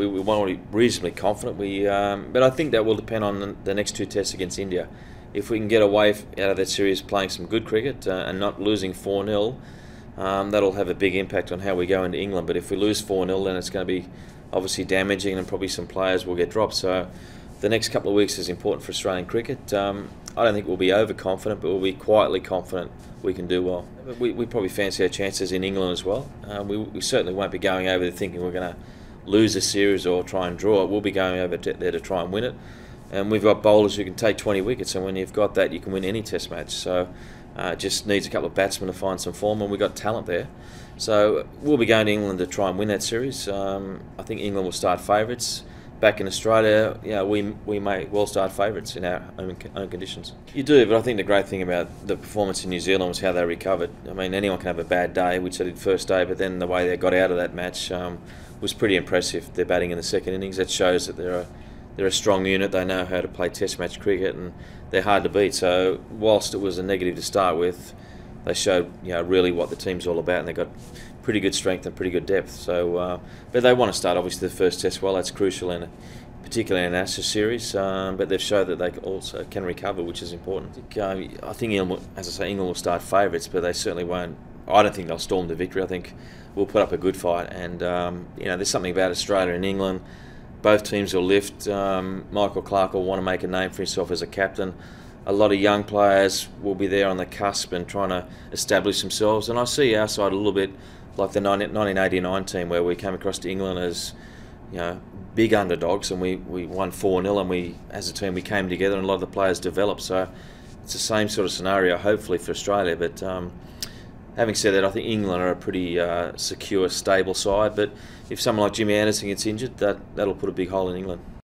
We want to be reasonably confident. But I think that will depend on the next two tests against India. If we can get away out of that series playing some good cricket and not losing 4-0, that'll have a big impact on how we go into England. But if we lose 4-0, then it's going to be obviously damaging, and probably some players will get dropped. So the next couple of weeks is important for Australian cricket. I don't think we'll be overconfident, but we'll be quietly confident we can do well. We probably fancy our chances in England as well. We certainly won't be going over there thinking we're going to lose a series or try and draw it. We'll be going over there to try and win it. And we've got bowlers who can take 20 wickets, and when you've got that, you can win any test match. So it just needs a couple of batsmen to find some form, and we've got talent there. So we'll be going to England to try and win that series. I think England will start favourites. Back in Australia, we may well start favourites in our own conditions. You do, but I think the great thing about the performance in New Zealand was how they recovered. I mean, anyone can have a bad day, which they did first day, but then the way they got out of that match was pretty impressive. Their batting in the second innings, that shows that they're a strong unit. They know how to play Test match cricket, and they're hard to beat. So whilst it was a negative to start with, they showed really what the team's all about, and they got pretty good strength and pretty good depth. So, but they want to start obviously the first test well. That's crucial, particularly in an Ashes series. But they've showed that they also can recover, which is important. I think England, as I say, England will start favourites, but they certainly won't. I don't think they'll storm the victory. I think we'll put up a good fight, and there's something about Australia and England. Both teams will lift. Michael Clarke will want to make a name for himself as a captain. A lot of young players will be there on the cusp and trying to establish themselves. And I see our side a little bit like the 1989 team, where we came across to England as big underdogs, and we won 4-0, and as a team we came together, and a lot of the players developed. So it's the same sort of scenario, hopefully, for Australia. But having said that, I think England are a pretty secure, stable side. But if someone like Jimmy Anderson gets injured, that'll put a big hole in England.